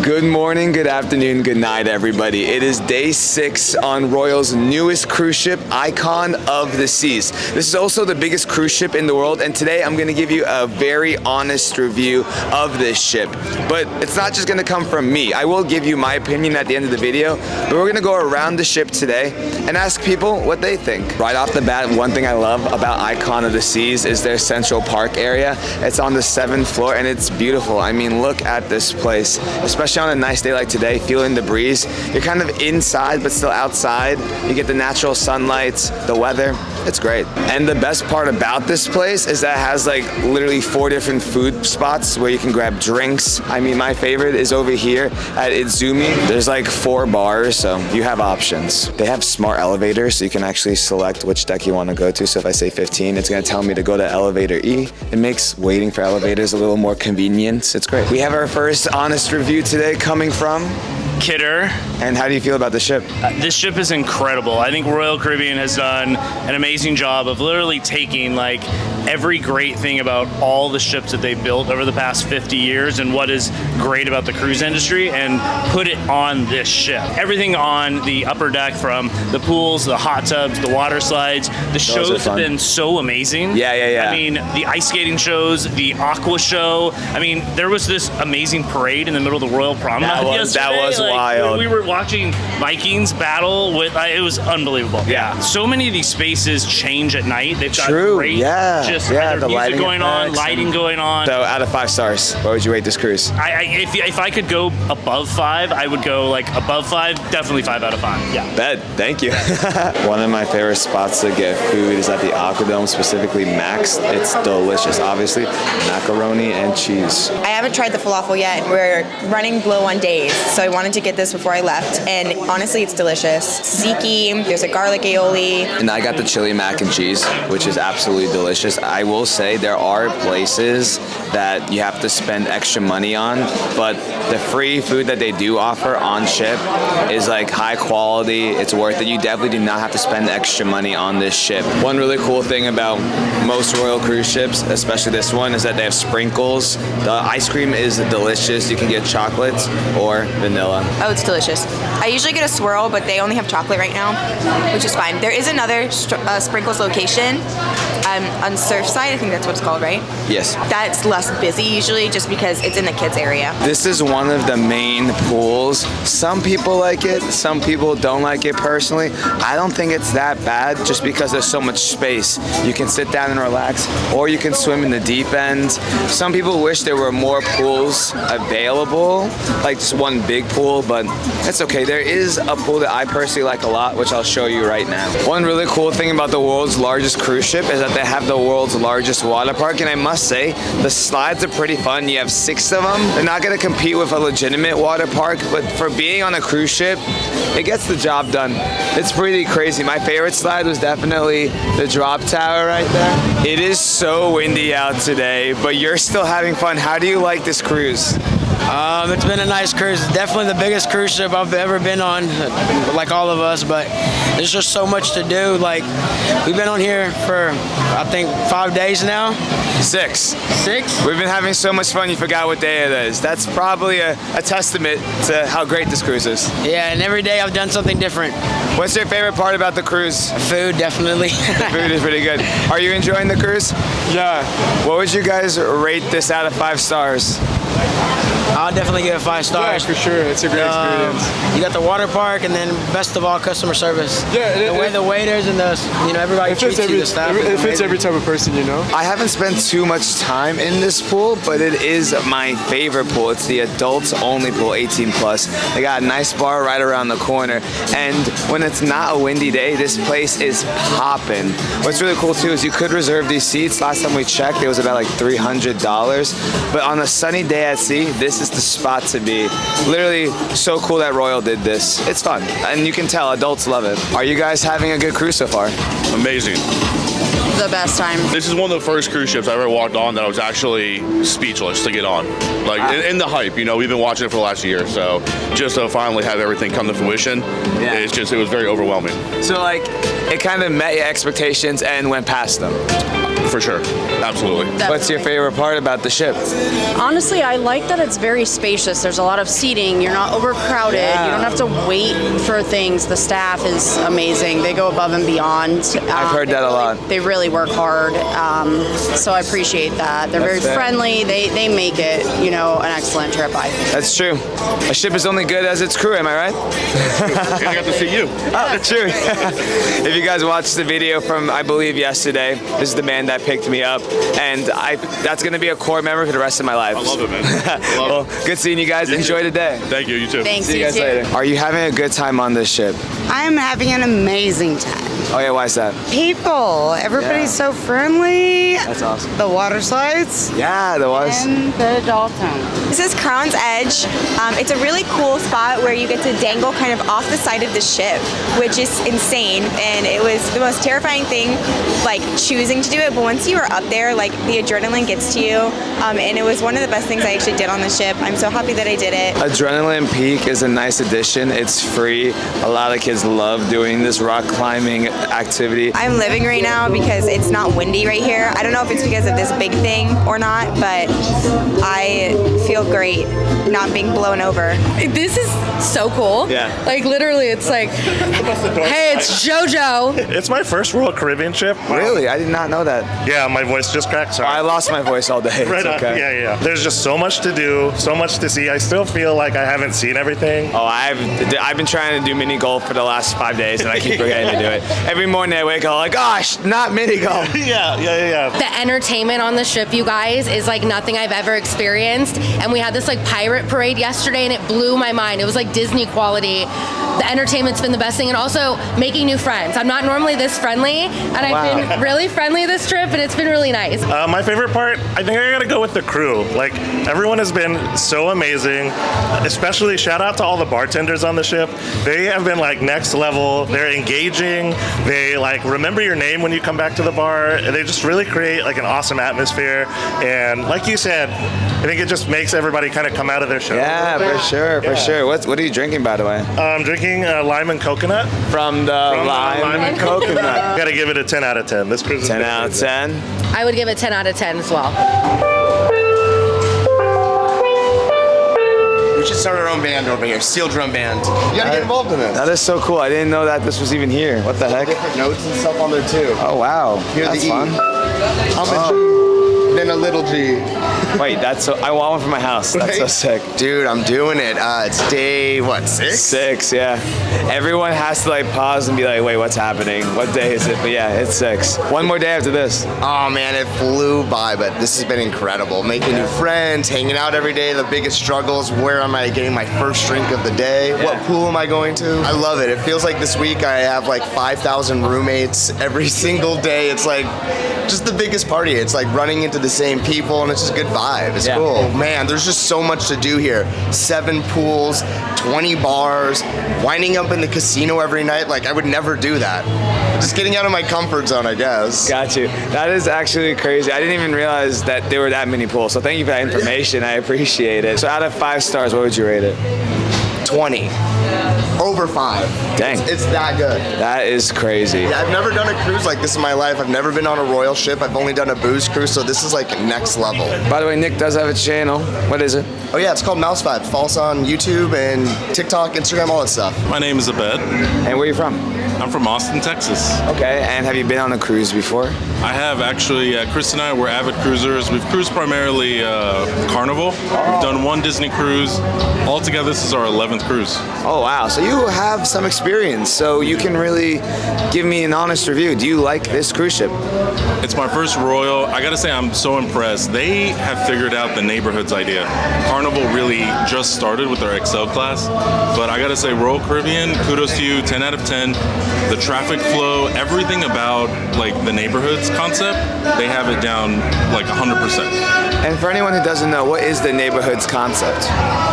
Good morning, good afternoon, good night, everybody. It is day 6 on Royal's newest cruise ship, Icon of the Seas. This is also the biggest cruise ship in the world, and today I'm going to give you a very honest review of this ship. But it's not just going to come from me. I will give you my opinion at the end of the video, but we're going to go around the ship today and ask people what they think. Right off the bat, one thing I love about Icon of the Seas is their Central Park area. It's on the 7th floor, and it's beautiful. I mean, look at this place, especially on a nice day like today, feeling the breeze. You're kind of inside but still outside. You get the natural sunlight, the weather. It's great. And the best part about this place is that it has like literally 4 different food spots where you can grab drinks. I mean, my favorite is over here at Izumi. There's like 4 bars, so you have options. They have smart elevators, so you can actually select which deck you want to go to. So if I say 15, it's going to tell me to go to elevator E. It makes waiting for elevators a little more convenient. It's great. We have our first honest review today coming from Kidder. And how do you feel about the ship? This ship is incredible. I think Royal Caribbean has done an amazing job of literally taking like every great thing about all the ships that they've built over the past 50 years and what is great about the cruise industry and put it on this ship. Everything on the upper deck, from the pools, the hot tubs, the water slides, the shows have been so amazing. Yeah. I mean, the ice skating shows, the aqua show. I mean, there was this amazing parade in the middle of the Royal Promenade yesterday. That was wild. We were watching Vikings battle with, it was unbelievable. Yeah. So many of these spaces change at night. They've got great, the music going on, lighting going on. So out of 5 stars, what would you rate this cruise? If I could go above 5, I would go like above 5, definitely 5 out of 5. Yeah. Bet, thank you. One of my favorite spots to get food is at the Aquadome, specifically Max. It's delicious, obviously. Macaroni and cheese. I haven't tried the falafel yet. We're running low on days, so I wanted to get this before I left, and honestly, it's delicious. Tzatziki, there's a garlic aioli. And I got the chili mac and cheese, which is absolutely delicious. I will say there are places that you have to spend extra money on, but the free food that they do offer on ship is like high quality. It's worth it. You definitely do not have to spend extra money on this ship. One really cool thing about most Royal cruise ships, especially this one, is that they have sprinkles. The ice cream is delicious. You can get chocolate or vanilla. Oh, it's delicious. I usually get a swirl, but they only have chocolate right now, which is fine. There is another sprinkles location on Surfside. I think that's what it's called, right? Yes. That's less busy usually, just because it's in the kids area. This is one of the main pools. Some people like it, some people don't like it personally. I don't think it's that bad just because there's so much space. You can sit down and relax, or you can swim in the deep end. Some people wish there were more pools available, like just one big pool, but it's okay. There is a pool that I personally like a lot, which I'll show you right now. One really cool thing about the world's largest cruise ship is that they have the world's largest water park, and I must say, the slides are pretty fun. You have 6 of them. They're not gonna compete with a legitimate water park, but for being on a cruise ship, it gets the job done. It's pretty crazy. My favorite slide was definitely the drop tower right there. It is so windy out today, but you're still having fun. How do you like this cruise? It's been a nice cruise. Definitely the biggest cruise ship I've ever been on, like all of us, but there's just so much to do. Like, we've been on here for, I think, 5 days now. 6. 6? We've been having so much fun, you forgot what day it is. That's probably a testament to how great this cruise is. Yeah, and every day I've done something different. What's your favorite part about the cruise? Food, definitely. The food is pretty good. Are you enjoying the cruise? Yeah. What would you guys rate this out of 5 stars? I'll definitely give it 5 stars. Yeah, for sure. It's a great experience. You got the water park, and then best of all, customer service. Yeah, the way the waiters and everybody treats you, the staff. It fits every type of person, you know. I haven't spent too much time in this pool, but it is my favorite pool. It's the adults only pool, 18 plus. They got a nice bar right around the corner, and when it's not a windy day, this place is popping. What's really cool too is you could reserve these seats. Last time we checked, it was about like $300, but on a sunny day at sea, this is the spot to be. Literally so cool that Royal did this. It's fun, and you can tell adults love it. Are you guys having a good cruise so far? Amazing. The best time. This is one of the first cruise ships I ever walked on that I was actually speechless to get on. Like, in the hype, you know, we've been watching it for the last year, so just to finally have everything come to fruition, it was very overwhelming. So, like, it kind of met your expectations and went past them. For sure. Absolutely. What's your favorite part about the ship? Honestly, I like that it's very spacious. There's a lot of seating. You're not overcrowded. Yeah. You don't have to wait for things. The staff is amazing. They go above and beyond. I've heard that a lot. They really work hard. So I appreciate that. They're very fair. friendly. They make it, an excellent trip, I think. That's true. A ship is only good as its crew, am I right? I got to see you. Oh, true. If you guys watched the video from, I believe, yesterday, this is the man that picked me up, and that's going to be a core memory for the rest of my life. I love it, man. Well, good seeing you guys. Enjoy the day. Thank you. You too. Thanks, See you guys too. later. Are you having a good time on this ship? I'm having an amazing time. Oh yeah, why is that? People, everybody's so friendly. That's awesome. The water slides Yeah, there was. and the Dalton. This is Crown's Edge. It's a really cool spot where you get to dangle kind of off the side of the ship, which is insane. And it was the most terrifying thing, like choosing to do it. But once you are up there, like the adrenaline gets to you. And it was one of the best things I actually did on the ship. I'm so happy that I did it. Adrenaline Peak is a nice addition. It's free. A lot of kids love doing this rock climbing activity. I'm living right now because it's not windy right here. I don't know if it's because of this big thing or not, but I feel great not being blown over. This is so cool. Yeah. Like literally, it's like, hey, it's JoJo. It's my first Royal Caribbean trip. Really? I did not know that. Yeah, my voice just cracked. Sorry. I lost my voice all day. Right It's on. okay. Yeah. There's just so much to do, so much to see. I still feel like I haven't seen everything. Oh, I've been trying to do mini golf for the last 5 days, and I keep forgetting to do it. Every morning I wake up like, gosh, not mini golf. Yeah. The entertainment on the ship, you guys, is like nothing I've ever experienced. And we had this like pirate parade yesterday, and it blew my mind. It was like Disney quality. The entertainment's been the best thing, and also making new friends. I'm not normally this friendly, and I've been really friendly this trip, and it's been really nice. My favorite part, I think I gotta go with the crew. Like, everyone has been so amazing. Especially shout out to all the bartenders on the ship. They have been like next level. They're engaging. They like remember your name when you come back to the bar. They just really create like an awesome atmosphere. And like you said, I think it just makes everybody kind of come out of their show. Yeah, for sure. What are you drinking, by the way? I'm drinking lime and coconut. From the lime and coconut. Gotta give it a 10 out of 10. This cruise is 10 out of 10. I would give it 10 out of 10 as well. We should start our own band over here, steel drum band. You gotta get involved in this. That is so cool. I didn't know that this was even here. What the heck? Different notes and stuff on there too. Oh, wow. Here's That's the E. fun. I'm a G, then a little G. Wait, that's so. I want one for my house. That's so Right? sick. Dude, I'm doing it. It's day, what, 6? 6, yeah. Everyone has to like pause and be like, wait, what's happening? What day is it? But yeah, it's 6. One more day after this. Oh man, it flew by, but this has been incredible. Making new friends, hanging out every day. The biggest struggles, where am I getting my first drink of the day? What pool am I going to? I love it. It feels like this week I have like 5,000 roommates every single day. It's like just the biggest party. It's like running into the same people, and it's just a good vibe. It's cool. Man, there's just so much to do here. 7 pools, 20 bars, winding up in the casino every night. Like, I would never do that. Just getting out of my comfort zone, I guess. Got you. That is actually crazy. I didn't even realize that there were that many pools. So thank you for that information. I appreciate it. So out of 5 stars, what would you rate it? 20. Over 5. Dang. It's that good. That is crazy. Yeah, I've never done a cruise like this in my life. I've never been on a royal ship. I've only done a booze cruise, so this is like next level. By the way, Nick does have a channel. What is it? Oh yeah, it's called Mouse Vibe. Follow us on YouTube and TikTok, Instagram, all that stuff. My name is Abed. And where are you from? I'm from Austin, Texas. Okay, and have you been on a cruise before? I have actually. Chris and I were avid cruisers. We've cruised primarily Carnival. We've done 1 Disney cruise. Altogether, this is our 11th cruise. Oh wow, so you have some experience, so you can really give me an honest review. Do you like this cruise ship? It's my first Royal. I gotta say, I'm so impressed. They have figured out the neighborhoods idea. Carnival really just started with their Excel class, but I gotta say, Royal Caribbean, kudos to you, 10 out of 10. The traffic flow, everything about like the neighborhoods concept, they have it down like 100%. And for anyone who doesn't know, what is the neighborhoods concept?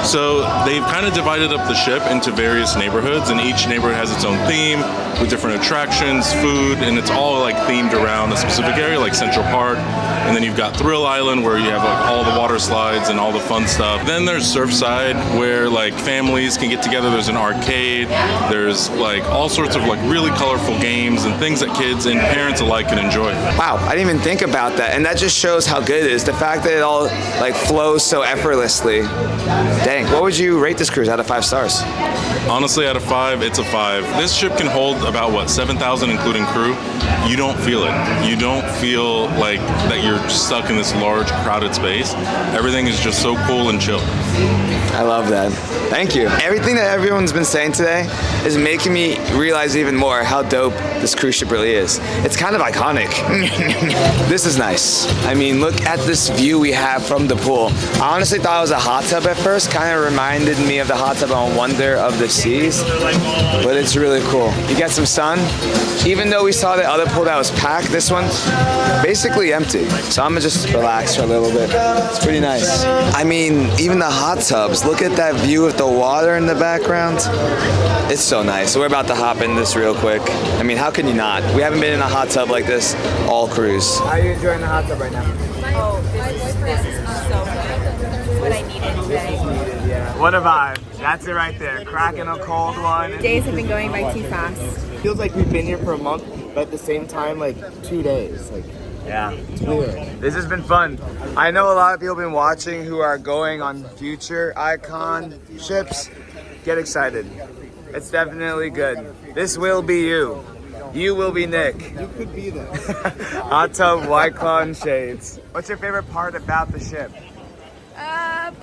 So they've kind of divided up the ship into various neighborhoods, and each neighborhood has its own theme with different attractions, food, and it's all like themed around a specific area, like Central Park. And then you've got Thrill Island, where you have like all the water slides and all the fun stuff. Then there's Surfside, where like families can get together. There's an arcade. There's like all sorts of like really colorful games and things that kids and parents alike can enjoy. Wow, I didn't even think about that, and that just shows how good it is. The fact that it all like flows so effortlessly. Dang, what would you rate this cruise out of 5 stars? Honestly, out of 5, it's a 5. This ship can hold about, what, 7,000 including crew? You don't feel it. You don't feel like that you're stuck in this large, crowded space. Everything is just so cool and chill. I love that. Thank you. Everything that everyone's been saying today is making me realize even more how dope this cruise ship really is. It's kind of iconic. This is nice. I mean, look at this view we have from the pool. I honestly thought it was a hot tub at first. Kind of reminded me of the hot tub on Wonder of the Seas, but it's really cool. You get some sun. Even though we saw the other pool that was packed, this one's basically empty. So I'm gonna just relax for a little bit. It's pretty nice. I mean, even the hot tubs, look at that view with the water in the background. It's so nice. So we're about to hop in this real quick. I mean, how can you not? We haven't been in a hot tub like this all cruise. How are you enjoying the hot tub right now? Oh, this is so good. What I needed today. What a vibe. That's it right there. Cracking a cold one. Days have been going by too fast. Feels like we've been here for a month, but at the same time, like 2 days. Like, yeah, it's weird. This has been fun. I know a lot of people have been watching who are going on future Icon ships. Get excited. It's definitely good. This will be you. You will be Nick. You could be this. Hot tub, White Claw, and shades. What's your favorite part about the ship?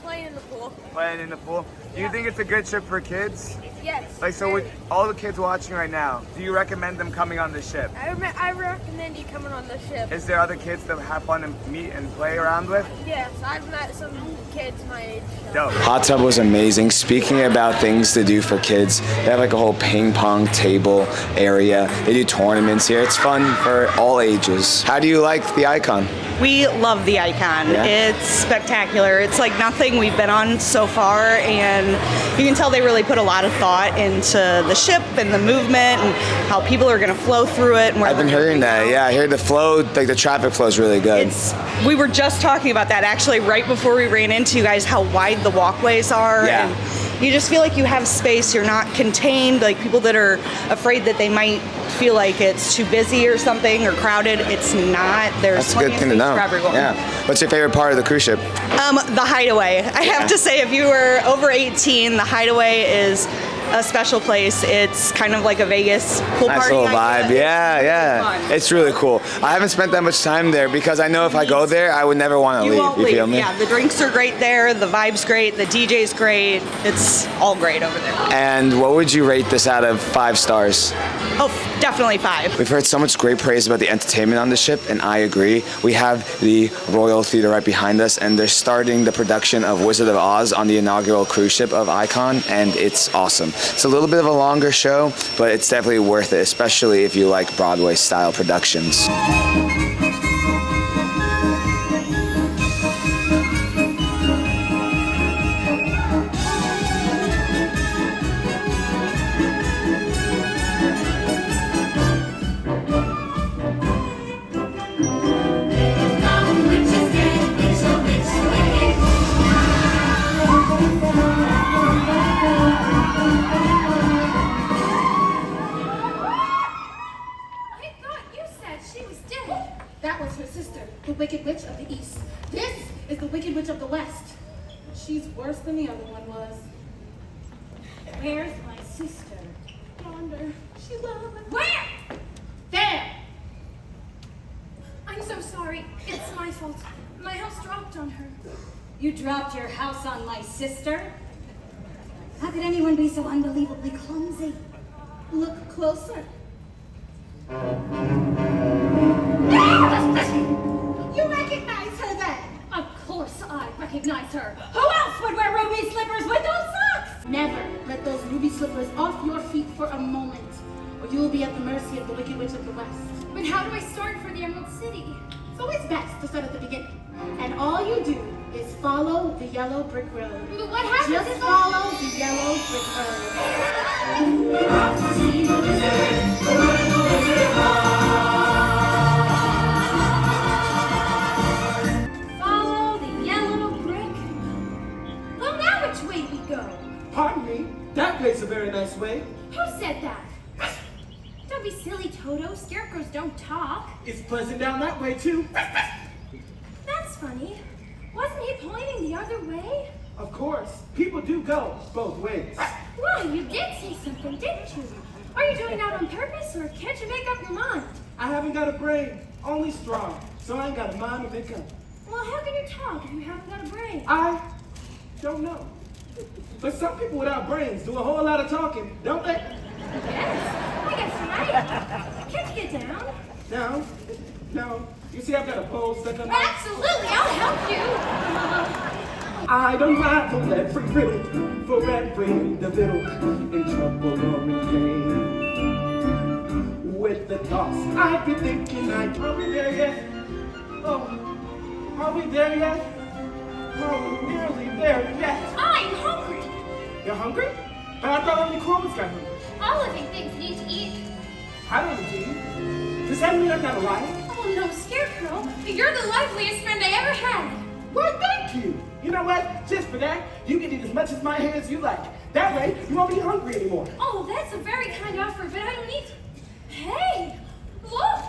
Playing in the pool. Playing in the pool. Do you think it's a good trip for kids? Yes. Like, so with all the kids watching right now, do you recommend them coming on the ship? I recommend you coming on the ship. Is there other kids to have fun and meet and play around with? Yes, I've met some kids my age. Dope. Hot tub was amazing. Speaking about things to do for kids, they have like a whole ping pong table area. They do tournaments here. It's fun for all ages. How do you like the Icon? We love the Icon. Yeah? It's spectacular. It's like nothing we've been on so far, and you can tell they really put a lot of thought into the ship and the movement and how people are going to flow through it. And I've been hearing that. Yeah, I hear the flow, like the traffic flow is really good. We were just talking about that actually right before we ran into you guys, how wide the walkways are. Yeah. And you just feel like you have space. You're not contained. Like people that are afraid that they might feel like it's too busy or something or crowded, it's not. There's That's a good thing to know. for everyone. Yeah. What's your favorite part of the cruise ship? The Hideaway. I have to say, if you were over 18, the Hideaway is a special place. It's kind of like a Vegas pool Nice party. little idea. vibe. Yeah, It's yeah. fun. It's really cool. I haven't spent that much time there because I know if I go there, I would never want to You leave. won't You leave. feel me? Yeah, the drinks are great there. The vibe's great. The DJ's great. It's all great over there. And what would you rate this out of 5 stars? Oh, definitely 5. We've heard so much great praise about the entertainment on the ship, and I agree. We have the Royal Theater right behind us, and they're starting the production of Wizard of Oz on the inaugural cruise ship of Icon, and it's awesome. It's a little bit of a longer show, but it's definitely worth it, especially if you like Broadway-style productions. That was her sister, the Wicked Witch of the East. This is the Wicked Witch of the West. She's worse than the other one was. Where's my sister? Yonder. She loves me. Where? There! I'm so sorry. It's my fault. My house dropped on her. You dropped your house on my sister? How could anyone be so unbelievably clumsy? Look closer. You recognize her then? Of course I recognize her. Who else would wear ruby slippers with those socks? Never let those ruby slippers off your feet for a moment, or you will be at the mercy of the Wicked Witch of the West. But how do I start for the Emerald City? It's always best to start at the beginning. And all you do is follow the yellow brick road. What happens Just if follow the yellow brick Follow the yellow brick? Well, now which way we go? Pardon me, that way's a very nice way. Who said that? Don't be silly, Toto. Scarecrows don't talk. It's pleasant down that way, too. That's funny. Wasn't he pointing the other way? Of course, people do go both ways. Well, you did say something, didn't you? Are you doing that on purpose, or can't you make up your mind? I haven't got a brain, only strong, so I ain't got a mind to make up. Well, how can you talk if you haven't got a brain? I don't know. But some people without brains do a whole lot of talking, don't they? Yes, I guess you're right. Can't you get down? No. You see, I've got a pole stuck on my... Absolutely, I'll help you. I don't mind for every riddle, for every individual in trouble or in pain. With the toss, I'd be thinking, are we there yet? Oh, are we there yet? Oh, we're nearly there yet. I'm hungry. You're hungry? But I thought only crows got hungry. All living things need to eat. I don't eat. Does that mean I'm not alive? Oh no, Scarecrow. You're the liveliest friend I ever had. Why, thank you. You know what? Just for that, you can eat as much as my hands you like. That way, you won't be hungry anymore. Oh, that's a very kind offer, but I don't eat. Hey, look.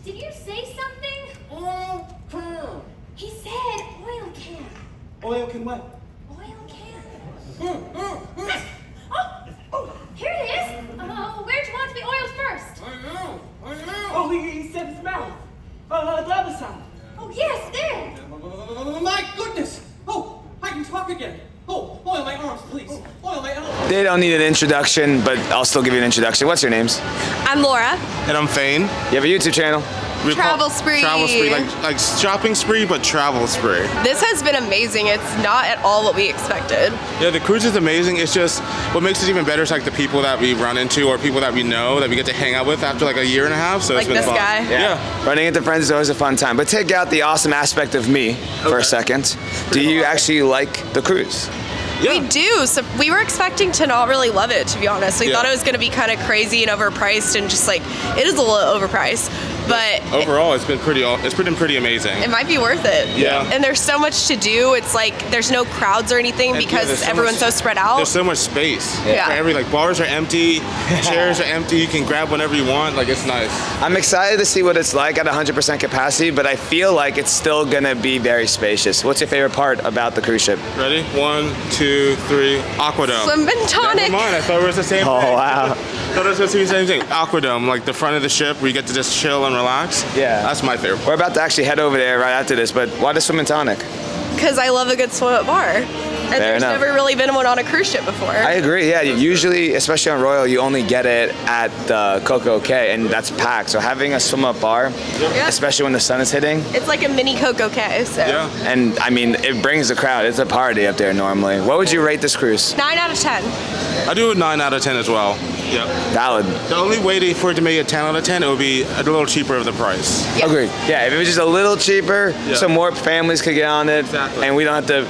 Did you say something? He said oil can. Oil can what? Oil can. Oh, here it is. Where'd you want to be oiled first? I know. Oh, he said his mouth. The other side. Oh, yes, there. My goodness. Oh, I can talk again. Oh, oil my arms, please. Oil my arms. They don't need an introduction, but I'll still give you an introduction. What's your names? I'm Laura. And I'm Fane. You have a YouTube channel? Travel spree. Travel spree, like shopping spree, but travel spree. This has been amazing. It's not at all what we expected. Yeah, the cruise is amazing. It's just what makes it even better is like the people that we run into or people that we know that we get to hang out with after like a year and a half. So like it's been this fun. guy. Yeah. Running into friends is always a fun time. But take out the awesome aspect of me for a second. Do you actually like the cruise? We do. So we were expecting to not really love it, to be honest. We thought it was going to be kind of crazy and overpriced, and just like it is a little overpriced. But overall, it's been pretty amazing. It might be worth it. Yeah. And there's so much to do. It's like there's no crowds or anything because everyone's so spread out. There's so much space. Yeah. For every bars are empty, chairs are empty. You can grab whenever you want. Like it's nice. I'm excited to see what it's like at 100% capacity, but I feel like it's still gonna be very spacious. What's your favorite part about the cruise ship? Ready? 1, 2, 3. Aquadome. Swim and tonic. Never mind. I thought it was the same thing. Oh wow. I thought it was the same thing. Aquadome, like the front of the ship where you get to just chill and relax. Yeah. That's my favorite. We're about to actually head over there right after this, but why the Swim and Tonic? Because I love a good swim at bar. And Fair there's enough. never really been one on a cruise ship before. I agree, yeah. Usually, especially on Royal, you only get it at the Coco Cay, and that's packed. So having a swim up bar, especially when the sun is hitting. It's like a mini Coco Cay, so. Yeah. And I mean, it brings the crowd. It's a party up there normally. What would you rate this cruise? 9 out of 10. I do a 9 out of 10 as well. Yep. Valid. The only way for it to make a 10 out of 10, it would be a little cheaper of the price. Agreed. Yeah, if it was just a little cheaper, Yeah. so more families could get on it, Exactly. and we don't have to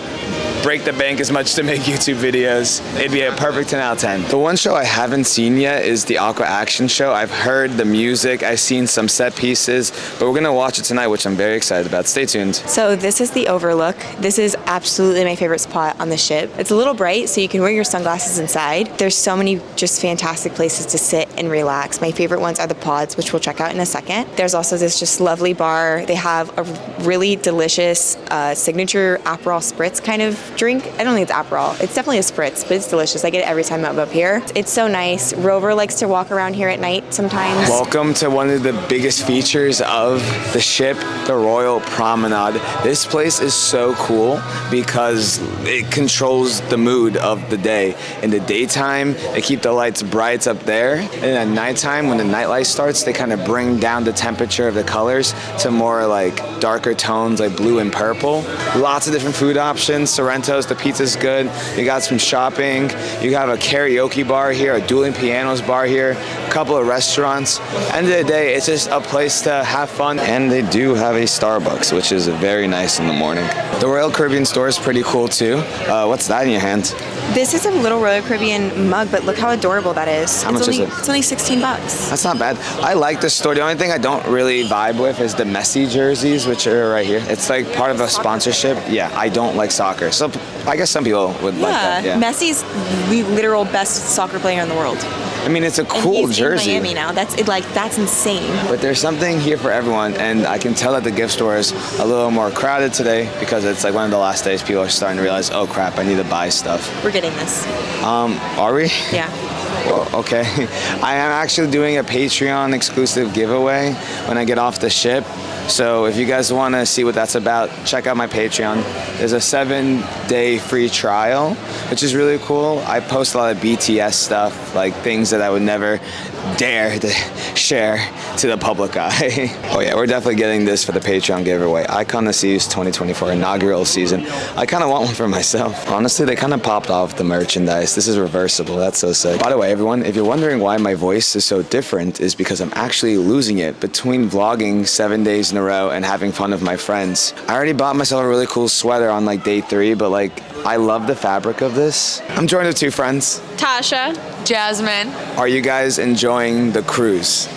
break the bank as much to make YouTube videos. It'd be a perfect 10 out of 10. The one show I haven't seen yet is the Aqua Action Show. I've heard the music, I've seen some set pieces, but we're gonna watch it tonight, which I'm very excited about. Stay tuned. So this is the Overlook. This is absolutely my favorite spot on the ship. It's a little bright, so you can wear your sunglasses inside. There's so many just fantastic places to sit and relax. My favorite ones are the pods, which we'll check out in a second. There's also this just lovely bar. They have a really delicious signature Aperol Spritz kind of drink. I don't think it's Aperol. It's definitely a Spritz, but it's delicious. I get it every time I'm up here. It's so nice. Rover likes to walk around here at night sometimes. Welcome to one of the biggest features of the ship, the Royal Promenade. This place is so cool because it controls the mood of the day. In the daytime, they keep the lights bright up there, and at nighttime, when the nightlight starts, they kind of bring down the temperature of the colors to more like darker tones like blue and purple. Lots of different food options. Sorrento Sorrento's. The pizza's good. You got some shopping. You have a karaoke bar here, a dueling pianos bar here, a couple of restaurants. End of the day, it's just a place to have fun. And they do have a Starbucks, which is very nice in the morning. The Royal Caribbean store is pretty cool too. What's that in your hand? This is a little Royal Caribbean mug, but look how adorable that is. How much is it? It's only $16. That's not bad. I like the store. The only thing I don't really vibe with is the Messi jerseys, which are right here. It's like part of a sponsorship. Yeah, I don't like soccer. So I guess some people would like that. Yeah. Messi's the literal best soccer player in the world. I mean, it's a cool and he's jersey. in Miami now. That's insane. But there's something here for everyone, and I can tell that the gift store is a little more crowded today because it's like one of the last days people are starting to realize, oh crap, I need to buy stuff. We're getting this. Are we? Yeah. Well, okay. I am actually doing a Patreon exclusive giveaway when I get off the ship. So if you guys want to see what that's about, check out my Patreon. There's a 7-day free trial, which is really cool. I post a lot of BTS stuff, like things that I would never dare to share to the public eye. Oh yeah, we're definitely getting this for the Patreon giveaway. Icon of the Seas 2024 inaugural season. I kind of want one for myself. Honestly, they kind of popped off the merchandise. This is reversible. That's so sick. By the way, everyone, if you're wondering why my voice is so different, is because I'm actually losing it between vlogging 7 days in a row and having fun with my friends. I already bought myself a really cool sweater on like day 3, but like I love the fabric of this. I'm joined with 2 friends. Tasha. Jasmine. Are you guys enjoying the cruise?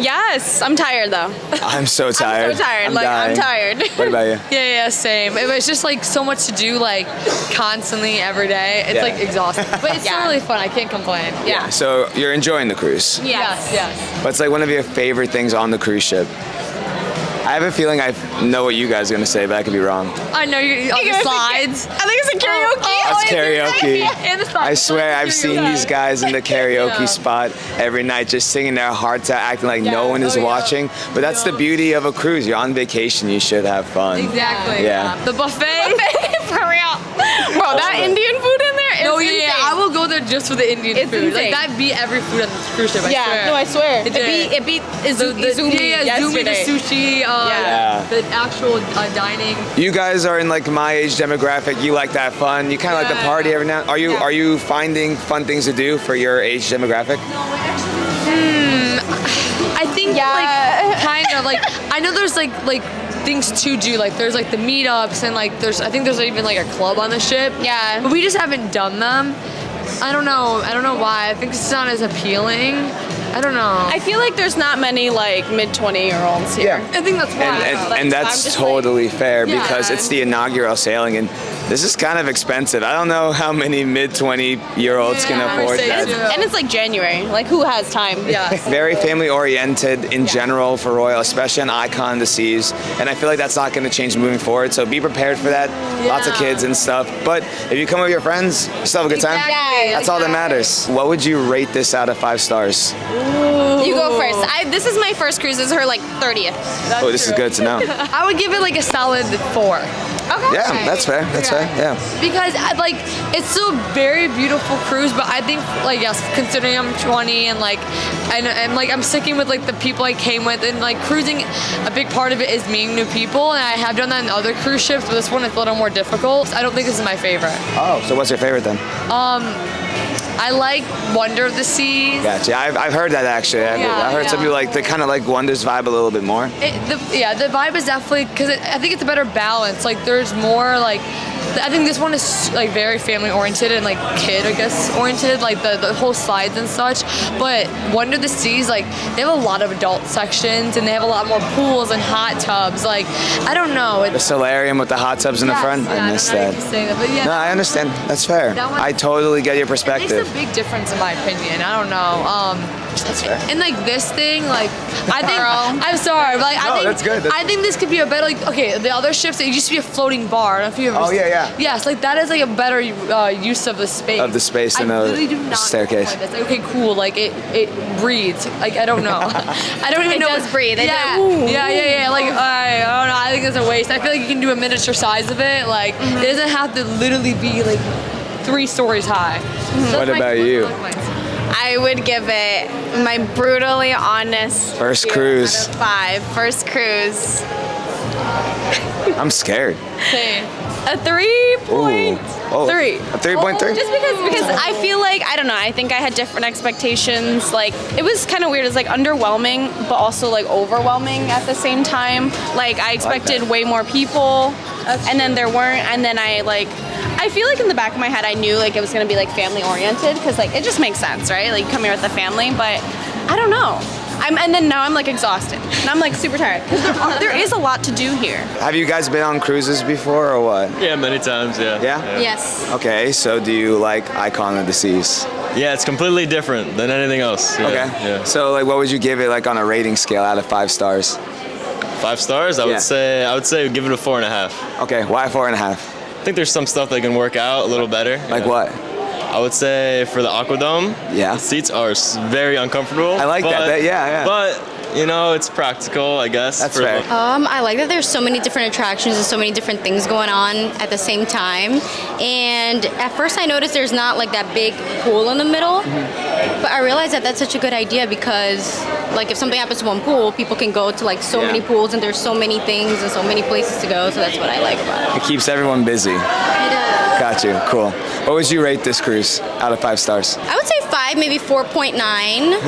Yes, I'm tired though. I'm so tired. I'm so tired. I'm tired. What about you? Yeah, same. It was just like so much to do, like constantly every day. It's like exhausting, but it's still really fun. I can't complain. Yeah. So you're enjoying the cruise? Yes. What's like one of your favorite things on the cruise ship? I have a feeling I know what you guys are gonna say, but I could be wrong. I know you're on the slides. I think it's a karaoke. That's karaoke. And the slides. I swear I've seen these guys in the karaoke spot every night just singing their hearts out, acting like no one is watching. But that's the beauty of a cruise. You're on vacation, you should have fun. Exactly. Yeah. The buffet. For real. Bro, that Indian food in there is insane. I will go there just for the Indian food. Like that beat every food on the cruise ship, I swear. No, I swear. It beat Izumi Izumi, the sushi, the actual dining. You guys are in like my age demographic. You like that fun. You kind of like the party every now. Are you finding fun things to do for your age demographic? I think like kind of like I know there's like things to do, like there's like the meetups and like I think there's even like a club on the ship. Yeah. But we just haven't done them. I don't know why. I think it's not as appealing. I don't know. I feel like there's not many like mid-20-year-olds here. Yeah. I think that's why. And that's totally fair because it's the inaugural sailing and this is kind of expensive. I don't know how many mid-20-year-olds can afford that. And it's like January. Like who has time? Yeah. Very family-oriented in general for Royal, especially on Icon of the Seas. And I feel like that's not going to change moving forward. So be prepared for that. Lots of kids and stuff. But if you come with your friends, you still have a good time. That's all that matters. What would you rate this out of 5 stars? You go first. This is my first cruise. This is her like 30th. Oh, this is good to know. I would give it like a solid 4. Okay. Yeah, that's fair. That's fair. Yeah. Because like it's still a very beautiful cruise, but I think like yes, considering I'm 20 and like and like I'm sticking with like the people I came with and like cruising, a big part of it is meeting new people, and I have done that in other cruise ships, but this one is a little more difficult. I don't think this is my favorite. Oh, so what's your favorite then? I like Wonder of the Seas. Gotcha. I've heard that actually. I've heard some people like they kind of like Wonder's vibe a little bit more. The vibe is definitely because I think it's a better balance. Like there's more like I think this one is like very family oriented and like kid oriented, like the whole slides and such. But Wonder of the Seas, like they have a lot of adult sections and they have a lot more pools and hot tubs. Like I don't know. The solarium with the hot tubs in the front. I missed that. No, I understand. That's fair. I totally get your perspective. It makes a big difference in my opinion. I don't know. That's fair. And like this thing, like I think I'm sorry, but like I think that's good. I think this could be a better like okay. The other ships it used to be a floating bar. I don't know if you ever. Oh yeah. Yes, like that is like a better use of the space. Of the space than a staircase. Like, okay, cool. Like it breathes. Like I don't know. I don't even know. It does breathe. Yeah. Like I don't know. I think it's a waste. I feel like you can do a miniature size of it. Like it doesn't have to literally be like 3 stories high. So What about you? I would give it my brutally honest First 2 cruise. out of 5. First cruise. I'm scared. Same. A 3.3. A 3.3? Just because I feel like, I don't know, I think I had different expectations. Like, it was kind of weird. It's like underwhelming, but also like overwhelming at the same time. Like, I expected way more people, and then there weren't. And then I feel like in the back of my head, I knew like it was gonna be like family oriented, because like it just makes sense, right? Like, you come here with the family, but I don't know. And then now I'm like exhausted, and I'm like super tired. There is a lot to do here. Have you guys been on cruises before or what? Yeah, many times, yeah. Yeah? Yes. Okay, so do you like Icon of the Seas? Yeah, it's completely different than anything else. Yeah, Okay. Yeah. So like what would you give it like on a rating scale out of 5 stars? 5 stars? I would say give it a 4.5. Okay, why 4.5? I think there's some stuff that can work out a little better. Like what? I would say for the Aquadome, the seats are very uncomfortable. I like that. Yeah. But you know, it's practical, I guess. That's fair. I like that there's so many different attractions and so many different things going on at the same time. And at first I noticed there's not like that big pool in the middle, but I realized that that's such a good idea, because like if something happens to one pool, people can go to like so many pools, and there's so many things and so many places to go. So that's what I like about it. It keeps everyone busy. It does. Got you. Cool. What would you rate this cruise out of 5 stars? I would say 5, maybe 4.9.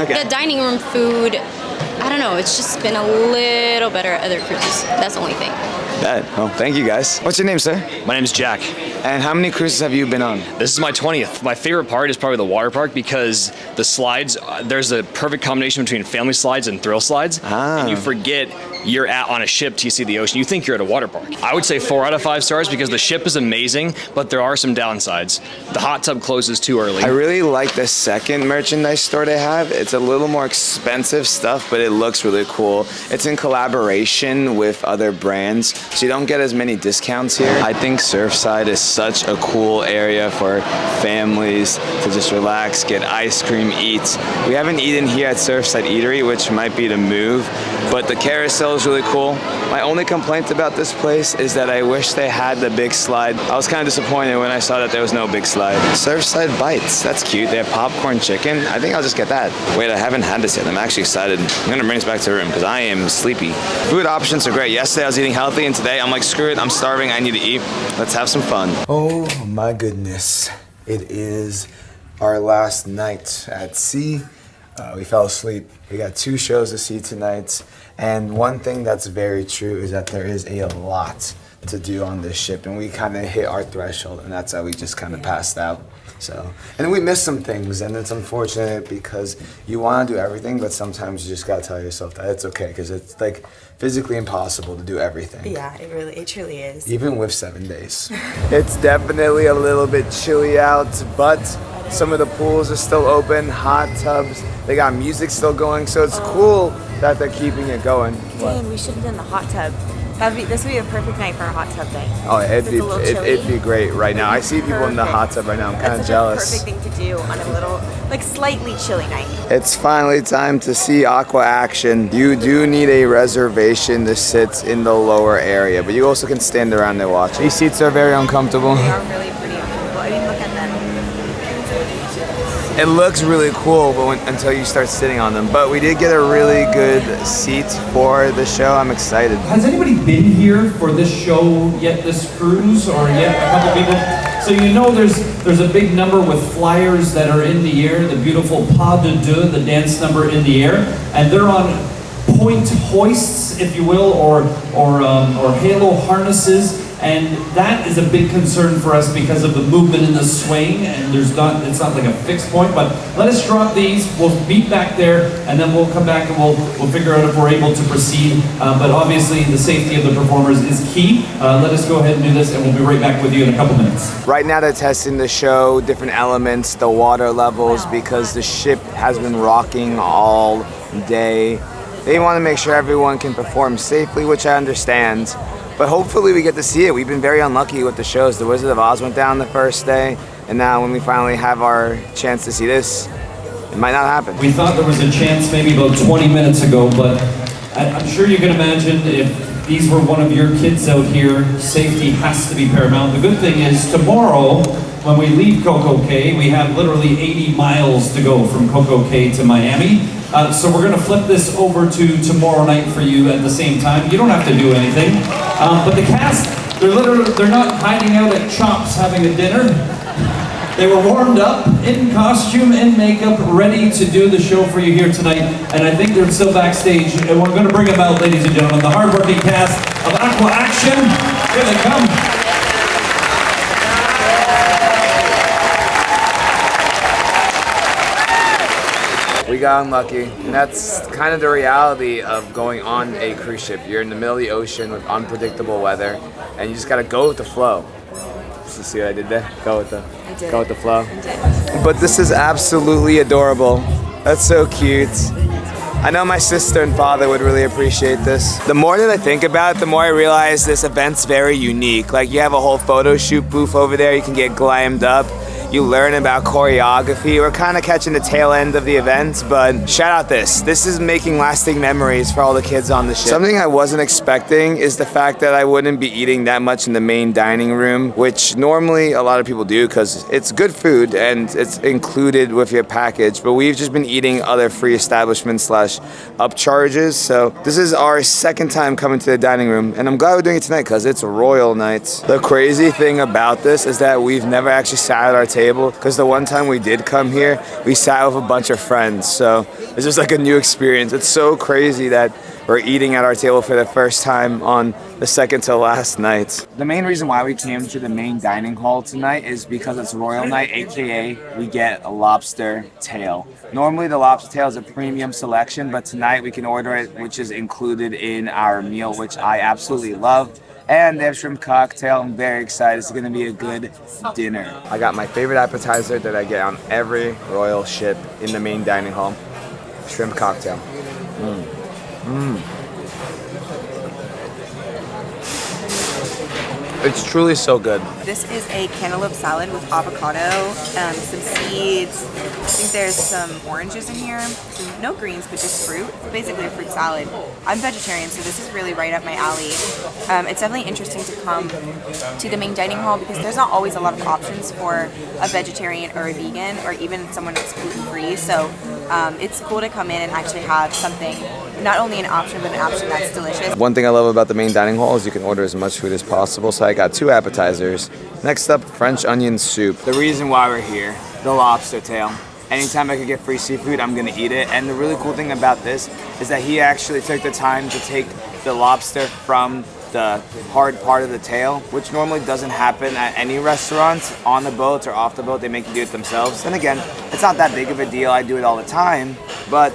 Okay. The dining room food, I don't know, it's just been a little better at other cruises. That's the only thing. Well, thank you guys. What's your name, sir? My name's Jack. And how many cruises have you been on? This is my 20th. My favorite part is probably the water park, because the slides, there's a perfect combination between family slides and thrill slides. And you forget you're on a ship till you see the ocean. You think you're at a water park. I would say 4 out of 5 stars, because the ship is amazing, but there are some downsides. The hot tub closes too early. I really like the second merchandise store they have. It's a little more expensive stuff, but it looks really cool. It's in collaboration with other brands, so you don't get as many discounts here. I think Surfside is such a cool area for families to just relax, get ice cream, eat. We haven't eaten here at Surfside Eatery, which might be the move, but the carousel is really cool. My only complaint about this place is that I wish they had the big slide. I was kind of disappointed when I saw that there was no big slide. Surfside Bites, that's cute. They have popcorn chicken. I think I'll just get that. Wait, I haven't had this yet. I'm actually excited. I'm gonna bring this back to the room because I am sleepy. Food options are great. Yesterday I was eating healthy, and today I'm like, screw it, I'm starving, I need to eat. Let's have some fun. Oh my goodness. It is our last night at sea. We fell asleep. We got 2 shows to see tonight. And one thing that's very true is that there is a lot to do on this ship, and we kind of hit our threshold, and that's how we just kind of passed out. So, and we missed some things, and it's unfortunate because you want to do everything, but sometimes you just gotta tell yourself that it's okay, because it's like physically impossible to do everything. Yeah, it truly is. Even with 7 days. It's definitely a little bit chilly out, but some of the pools are still open, hot tubs, they got music still going, so it's cool that they're keeping it going. Dang, we should have done the hot tub. This would be a perfect night for a hot tub day. Oh, it'd be great right now. I see people in the hot tub right now. I'm kind of jealous. That's a perfect thing to do on a little, like slightly chilly night. It's finally time to see aqua action. You do need a reservation to sit in the lower area, but you also can stand around there watching. These seats are very uncomfortable. They are really pretty uncomfortable. I mean, look at them. It looks really cool, but until you start sitting on them. But we did get a really good seat for the show. I'm excited. Has anybody been here for this show yet, this cruise, or yet a couple people? So you know there's a big number with flyers that are in the air, the beautiful pas de deux, the dance number in the air, and they're on point hoists, if you will, or halo harnesses. And that is a big concern for us because of the movement and the swaying, and it's not like a fixed point, but let us drop these, we'll meet back there, and then we'll come back and we'll figure out if we're able to proceed. But obviously the safety of the performers is key. Let us go ahead and do this, and we'll be right back with you in a couple minutes. Right now they're testing the show, different elements, the water levels, because the ship has been rocking all day. They want to make sure everyone can perform safely, which I understand. But hopefully we get to see it. We've been very unlucky with the shows. The Wizard of Oz went down the first day, and now when we finally have our chance to see this, it might not happen. We thought there was a chance maybe about 20 minutes ago, but I'm sure you can imagine if these were one of your kids out here, safety has to be paramount. The good thing is tomorrow, when we leave Coco Cay, we have literally 80 miles to go from Coco Cay to Miami. So we're going to flip this over to tomorrow night for you at the same time. You don't have to do anything. But the cast They're not hiding out at Chops having a dinner. They were warmed up, in costume, in makeup, ready to do the show for you here tonight. And I think they're still backstage. And we're going to bring them out, ladies and gentlemen. The hardworking cast of Aqua Action. Here they come. We got unlucky, and that's kind of the reality of going on a cruise ship. You're in the middle of the ocean with unpredictable weather, and you just gotta go with the flow. So see what I did there? Go with the flow. But this is absolutely adorable. That's so cute. I know my sister and father would really appreciate this. The more that I think about it, the more I realize this event's very unique. Like, you have a whole photo shoot booth over there, you can get glammed up. You learn about choreography. We're kind of catching the tail end of the event, but shout out this. This is making lasting memories for all the kids on the ship. Something I wasn't expecting is the fact that I wouldn't be eating that much in the main dining room, which normally a lot of people do because it's good food and it's included with your package, but we've just been eating other free establishments / upcharges. So this is our second time coming to the dining room, and I'm glad we're doing it tonight because it's royal nights. The crazy thing about this is that we've never actually sat at our table, because the one time we did come here, we sat with a bunch of friends, so it's just like a new experience. It's so crazy that we're eating at our table for the first time on the second to last night. The main reason why we came to the main dining hall tonight is because it's royal night, aka we get a lobster tail. Normally the lobster tail is a premium selection, but tonight we can order it, which is included in our meal, which I absolutely love. And they have shrimp cocktail. I'm very excited. It's going to be a good dinner. I got my favorite appetizer that I get on every royal ship in the main dining hall. Shrimp cocktail. It's truly so good. This is a cantaloupe salad with avocado, some seeds. I think there's some oranges in here. No greens, but just fruit. Basically a fruit salad. I'm vegetarian, so this is really right up my alley. It's definitely interesting to come to the main dining hall because there's not always a lot of options for a vegetarian or a vegan or even someone that's gluten-free. So it's cool to come in and actually have something, not only an option, but an option that's delicious. One thing I love about the main dining hall is you can order as much food as possible. So I got 2 appetizers. Next up, French onion soup. The reason why we're here, the lobster tail. Anytime I could get free seafood, I'm gonna eat it. And the really cool thing about this is that he actually took the time to take the lobster from the hard part of the tail, which normally doesn't happen at any restaurant. On the boat or off the boat, they make you do it themselves. And again, it's not that big of a deal. I do it all the time, but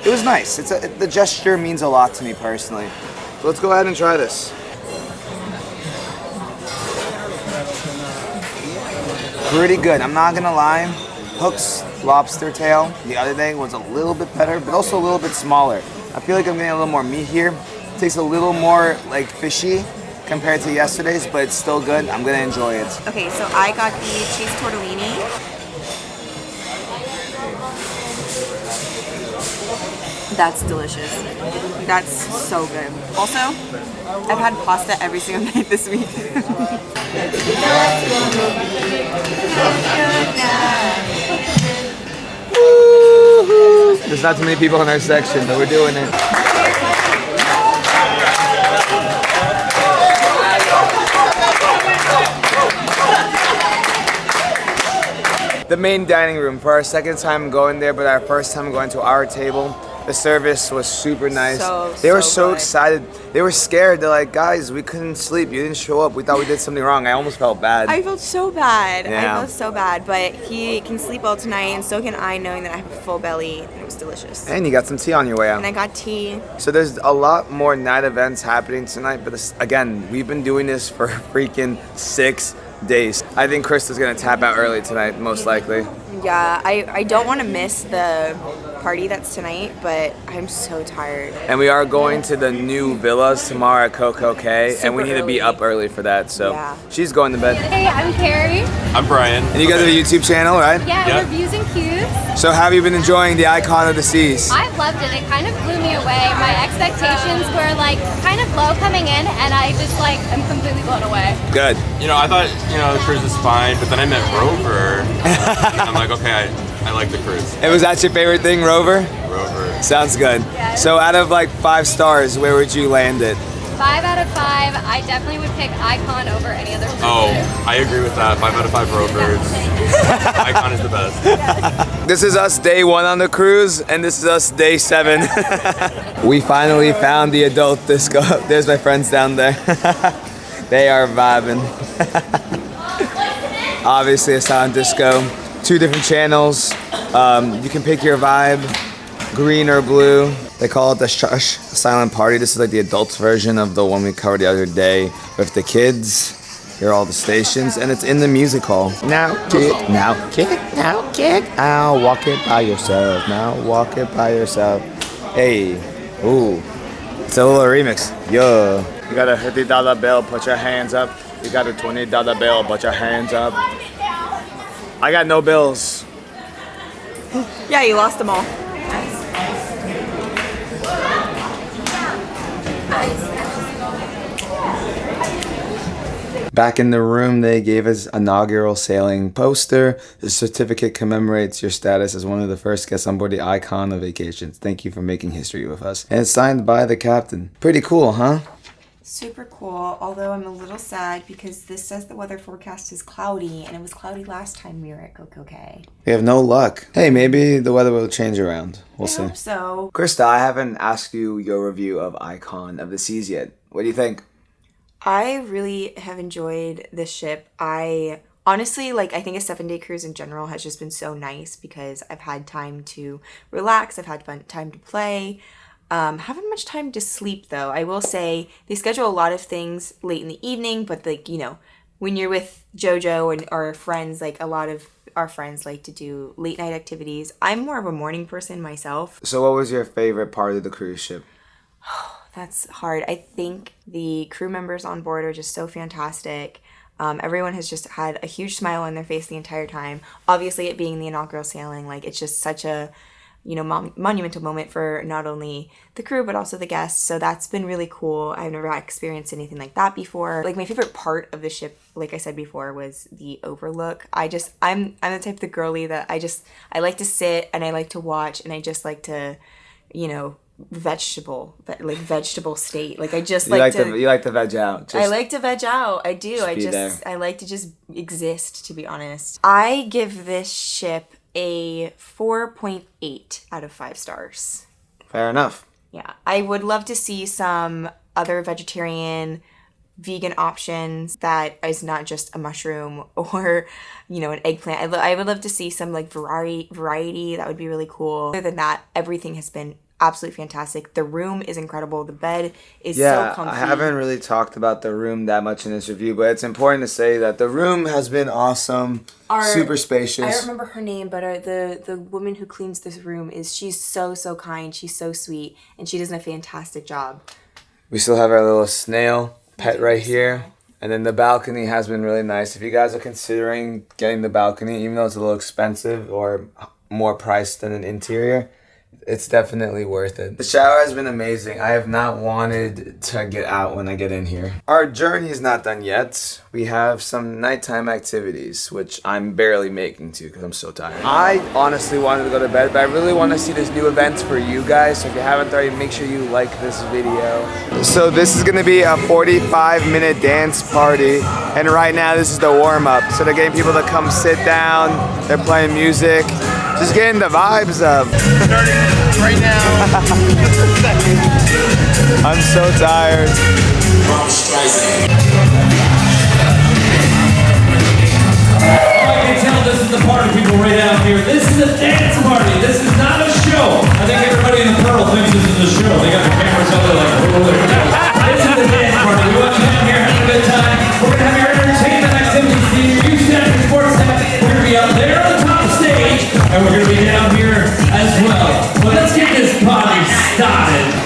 it was nice. The gesture means a lot to me personally. So let's go ahead and try this. Pretty good, I'm not gonna lie. Hook's lobster tail the other day was a little bit better, but also a little bit smaller. I feel like I'm getting a little more meat here. It tastes a little more like fishy compared to yesterday's, but it's still good. I'm gonna enjoy it. Okay, so I got the cheese tortellini. That's delicious. That's so good. Also, I've had pasta every single night this week. There's not too many people in our section, but we're doing it. The main dining room, for our second time going there, but our first time going to our table. The service was super nice. They were so excited. They were scared. They're like, guys, we couldn't sleep. You didn't show up. We thought we did something wrong. I almost felt bad. I felt so bad. Yeah. I felt so bad, but he can sleep well tonight, and so can I, knowing that I have a full belly, and it was delicious. And you got some tea on your way out. And I got tea. So there's a lot more night events happening tonight, but this, again, we've been doing this for freaking 6 days. I think Krista's gonna tap out early tonight, most likely. Yeah, I don't want to miss the party that's tonight, but I'm so tired. And we are going to the new villas tomorrow at Coco Cay, and we need to be up early for that, so she's going to bed. Hey, I'm Carrie. I'm Brian. And you guys have a YouTube channel, right? Yeah, Reviews and Cubes. So how have you been enjoying the Icon of the Seas? I've loved it. It kind of blew me away. My expectations were like kind of low coming in, and I just like am completely blown away. Good. You know, I thought, the cruise was fine, but then I met Rover. And I'm like, okay, I like the cruise. And was that your favorite thing, Rover? Rover. Sounds good. So out of like 5 stars, where would you land it? 5 out of 5. I definitely would pick Icon over any other cruise Oh, ship. I agree with that. 5 out of 5 rovers. Icon is the best. This is us day 1 on the cruise, and this is us day 7. We finally found the adult disco. There's my friends down there. They are vibing. Obviously a silent disco. 2 different channels. You can pick your vibe, green or blue. They call it the Shush Silent Party. This is like the adults version of the one we covered the other day with the kids. Here are all the stations, and it's in the music hall. Now kick, now kick, now kick. Now walk it by yourself. Now walk it by yourself. Hey, ooh, it's a little remix. Yeah. You got a $50 bill, put your hands up. You got a $20 bill, put your hands up. I got no bills. Yeah, you lost them all. Back in the room, they gave us inaugural sailing poster. The certificate commemorates your status as one of the first guests on board the Icon of Vacations. Thank you for making history with us. And it's signed by the captain. Pretty cool, huh? Super cool, although I'm a little sad because this says the weather forecast is cloudy, and it was cloudy last time we were at CocoCay. We have no luck. Hey, maybe the weather will change around. We'll see. I hope so. Krista, I haven't asked you your review of Icon of the Seas yet. What do you think? I really have enjoyed this ship. I honestly, I think a 7-day cruise in general has just been so nice because I've had time to relax, I've had time to play. Haven't much time to sleep though. I will say they schedule a lot of things late in the evening, but when you're with JoJo and our friends, a lot of our friends like to do late night activities. I'm more of a morning person myself. So what was your favorite part of the cruise ship? That's hard. I think the crew members on board are just so fantastic. Everyone has just had a huge smile on their face the entire time. Obviously, it being the inaugural sailing, it's just such a monumental moment for not only the crew but also the guests. So that's been really cool. I've never experienced anything like that before. My favorite part of the ship, like I said before, was the overlook. I'm the type of girly that I like to sit and I like to watch and I just like to, vegetable state. I just you like to veg out. I like to veg out. I do. I like to just exist, to be honest. I give this ship a 4.8 out of 5 stars. Fair enough. Yeah. I would love to see some other vegetarian, vegan options that is not just a mushroom or, an eggplant. I would love to see some variety. That would be really cool. Other than that, everything has been absolutely fantastic. The room is incredible. The bed is so comfy. I haven't really talked about the room that much in this review, but it's important to say that the room has been awesome, super spacious. I don't remember her name, but the woman who cleans this room she's so kind. She's so sweet, and she does a fantastic job. We still have our little snail pet right here. And then the balcony has been really nice. If you guys are considering getting the balcony, even though it's a little expensive or more priced than an interior, it's definitely worth it. The shower has been amazing. I have not wanted to get out when I get in here. Our journey is not done yet. We have some nighttime activities, which I'm barely making to because I'm so tired. I honestly wanted to go to bed, but I really want to see this new events for you guys. So if you haven't already, make sure you like this video. So this is going to be a 45-minute dance party. And right now, this is the warm-up. So they're getting people to come sit down. They're playing music. Just getting the vibes up. Starting right now. I'm so tired. I can tell this is the party people right out here. This is a dance party. This is not a show. I think everybody in the Pearl thinks this is a show. They got the cameras out there this is a dance party. We want you down here having a good time. We're going to have your entertainment activities, your youth center, sports center. We're going to be up there on the top stage, and we're going to be down here as well. But let's get this party started.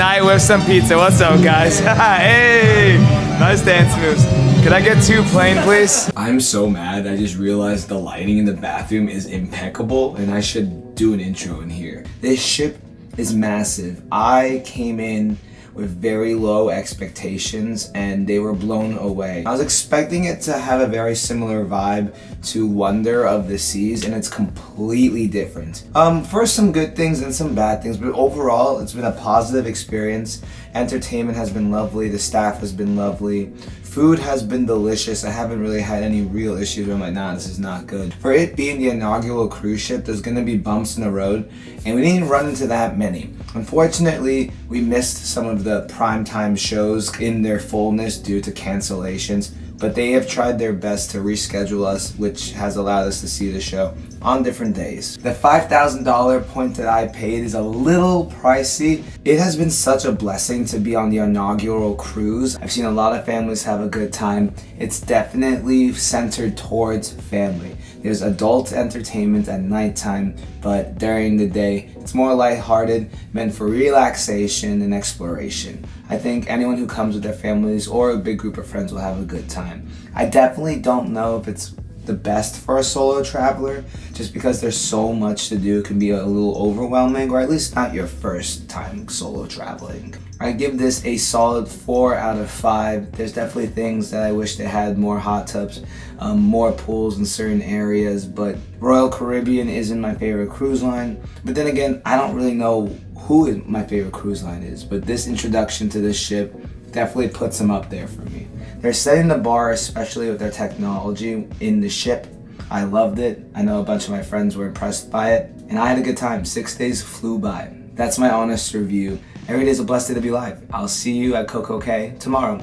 night with some pizza. What's up, guys? Hey, nice dance moves. Could I get 2 plain, please? I'm so mad. I just realized the lighting in the bathroom is impeccable, and I should do an intro in here. This ship is massive. I came in with very low expectations and they were blown away. I was expecting it to have a very similar vibe to Wonder of the Seas, and it's completely different. First, some good things and some bad things, but overall it's been a positive experience. Entertainment has been lovely, the staff has been lovely, food has been delicious. I haven't really had any real issues where I'm like, nah, this is not good. For it being the inaugural cruise ship, there's gonna be bumps in the road, and we didn't run into that many. Unfortunately, we missed some of the primetime shows in their fullness due to cancellations, but they have tried their best to reschedule us, which has allowed us to see the show on different days. The $5,000 point that I paid is a little pricey. It has been such a blessing to be on the inaugural cruise. I've seen a lot of families have a good time. It's definitely centered towards family. There's adult entertainment at nighttime, but during the day, it's more lighthearted, meant for relaxation and exploration. I think anyone who comes with their families or a big group of friends will have a good time. I definitely don't know if it's the best for a solo traveler, just because there's so much to do. It can be a little overwhelming, or at least not your first time solo traveling. I give this a solid 4 out of 5. There's definitely things that I wish they had more hot tubs, more pools in certain areas, but Royal Caribbean isn't my favorite cruise line. But then again, I don't really know who my favorite cruise line is, but this introduction to this ship definitely puts them up there for me. They're setting the bar, especially with their technology in the ship. I loved it. I know a bunch of my friends were impressed by it, and I had a good time. 6 days flew by. That's my honest review. Every day's a blessed day to be alive. I'll see you at CocoCay tomorrow.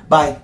Bye.